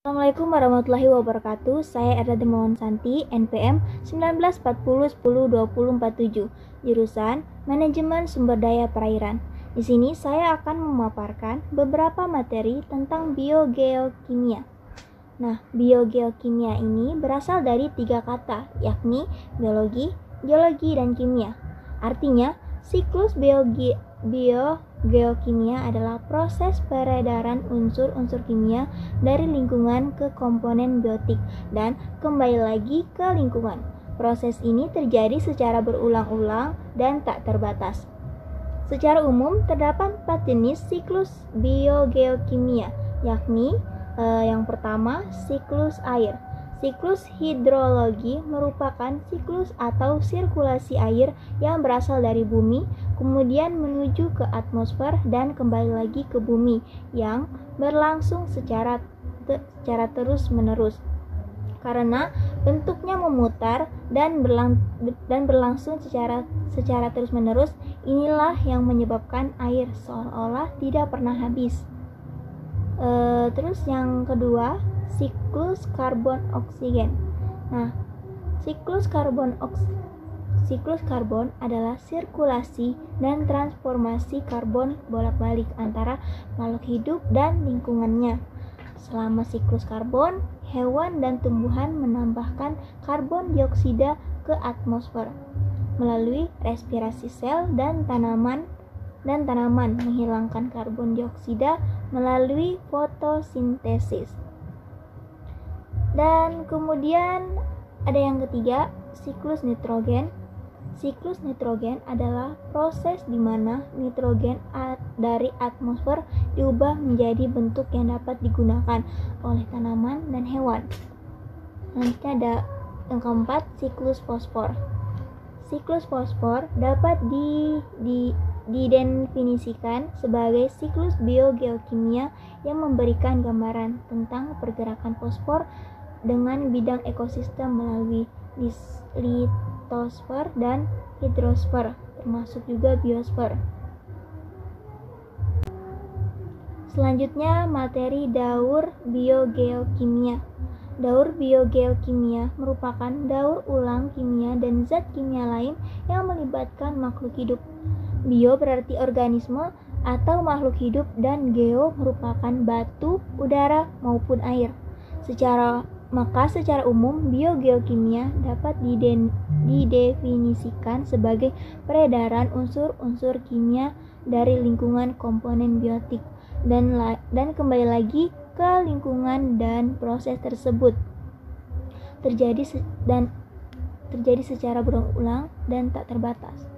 Assalamualaikum warahmatullahi wabarakatuh. Saya Erda Dermawan Santi, NPM 1940102047, jurusan Manajemen Sumber Daya Perairan. Di sini saya akan memaparkan beberapa materi tentang biogeokimia. Nah, biogeokimia ini berasal dari 3 kata, yakni biologi, geologi, dan kimia. Artinya, siklus biogeokimia adalah proses peredaran unsur-unsur kimia dari lingkungan ke komponen biotik dan kembali lagi ke lingkungan. Proses ini terjadi secara berulang-ulang dan tak terbatas. Secara umum, terdapat 4 jenis siklus biogeokimia, yakni yang pertama, siklus air. Siklus hidrologi merupakan siklus atau sirkulasi air yang berasal dari bumi, kemudian menuju ke atmosfer dan kembali lagi ke bumi, yang berlangsung secara terus-menerus. Karena bentuknya memutar dan berlangsung secara terus-menerus, inilah yang menyebabkan air seolah-olah tidak pernah habis. Terus yang kedua, siklus karbon oksigen. Nah, siklus karbon adalah sirkulasi dan transformasi karbon bolak-balik antara makhluk hidup dan lingkungannya. Selama siklus karbon, hewan dan tumbuhan menambahkan karbon dioksida ke atmosfer melalui respirasi sel dan tanaman menghilangkan karbon dioksida melalui fotosintesis. Dan kemudian ada yang ketiga, siklus nitrogen. Siklus nitrogen adalah proses di mana nitrogen dari atmosfer diubah menjadi bentuk yang dapat digunakan oleh tanaman dan hewan. Nanti ada yang keempat, siklus fosfor. Siklus fosfor dapat didefinisikan sebagai siklus biogeokimia yang memberikan gambaran tentang pergerakan fosfor dengan bidang ekosistem melalui litosfer dan hidrosfer, termasuk juga biosfer. Selanjutnya, materi daur biogeokimia. Daur biogeokimia merupakan daur ulang kimia dan zat kimia lain yang melibatkan makhluk hidup. Bio berarti organisme atau makhluk hidup dan geo merupakan batu, udara, maupun air. Secara umum, biogeokimia dapat didefinisikan sebagai peredaran unsur-unsur kimia dari lingkungan komponen biotik dan kembali lagi ke lingkungan, dan proses tersebut terjadi secara berulang dan tak terbatas.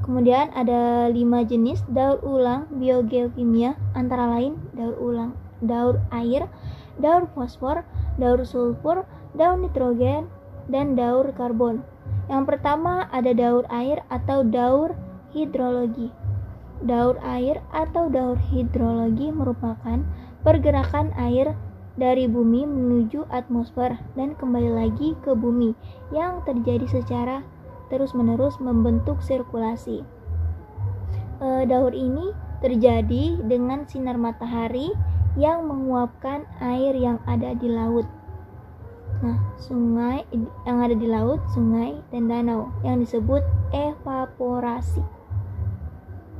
Kemudian ada 5 jenis daur ulang biogeokimia, antara lain daur air, daur fosfor, daur sulfur, daur nitrogen, dan daur karbon. Yang pertama ada daur air atau daur hidrologi. Daur air atau daur hidrologi merupakan pergerakan air dari bumi menuju atmosfer dan kembali lagi ke bumi yang terjadi secara terus-menerus membentuk sirkulasi. Daur ini terjadi dengan sinar matahari yang menguapkan air yang ada di laut. Nah, sungai yang ada di laut, sungai dan danau yang disebut evaporasi.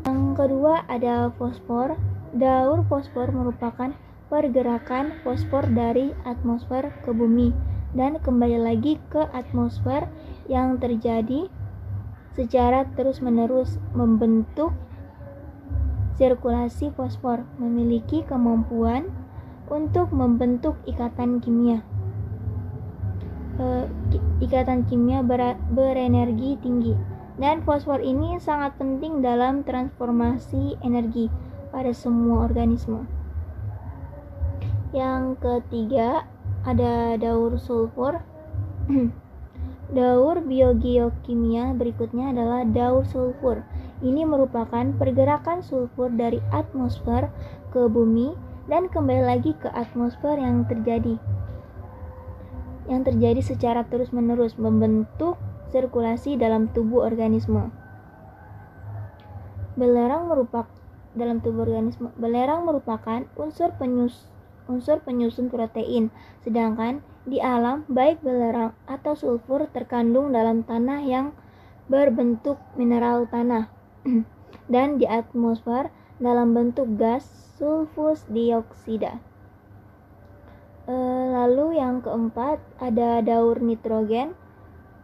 Yang kedua ada fosfor. Daur fosfor merupakan pergerakan fosfor dari atmosfer ke bumi dan kembali lagi ke atmosfer yang terjadi secara terus-menerus membentuk sirkulasi. Fosfor memiliki kemampuan untuk membentuk ikatan kimia berenergi tinggi, dan fosfor ini sangat penting dalam transformasi energi pada semua organisme. Yang ketiga ada daur sulfur. Daur biogeokimia berikutnya adalah daur sulfur. Ini merupakan pergerakan sulfur dari atmosfer ke bumi dan kembali lagi ke atmosfer yang terjadi secara terus-menerus membentuk sirkulasi dalam tubuh organisme. Belerang dalam tubuh organisme. Belerang merupakan unsur penyusun protein, sedangkan di alam baik belerang atau sulfur terkandung dalam tanah yang berbentuk mineral tanah dan di atmosfer dalam bentuk gas sulfus dioksida. Lalu yang keempat ada daur nitrogen.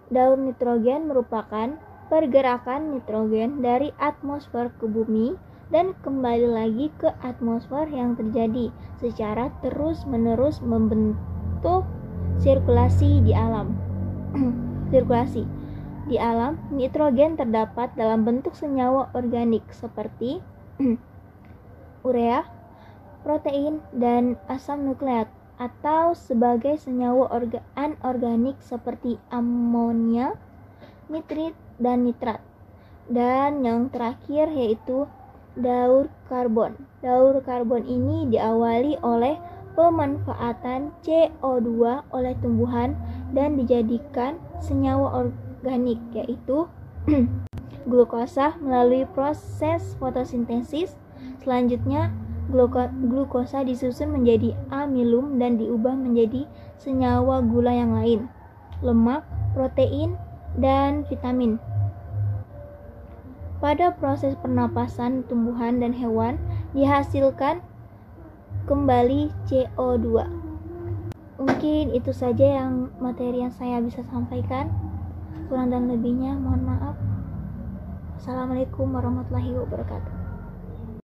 Daur nitrogen merupakan pergerakan nitrogen dari atmosfer ke bumi dan kembali lagi ke atmosfer yang terjadi secara terus-menerus membentuk sirkulasi di alam. Sirkulasi di alam, nitrogen terdapat dalam bentuk senyawa organik seperti urea, protein, dan asam nukleat, atau sebagai senyawa anorganik seperti amonia, nitrit, dan nitrat. Dan yang terakhir yaitu daur karbon. Daur karbon ini diawali oleh pemanfaatan CO2 oleh tumbuhan dan dijadikan senyawa organik yaitu glukosa melalui proses fotosintesis. Selanjutnya glukosa disusun menjadi amilum dan diubah menjadi senyawa gula yang lain, lemak, protein, dan vitamin. Pada proses pernapasan tumbuhan dan hewan dihasilkan kembali CO2. Mungkin itu saja yang materi yang saya bisa sampaikan. Kurang dan lebihnya mohon maaf. Assalamualaikum warahmatullahi wabarakatuh.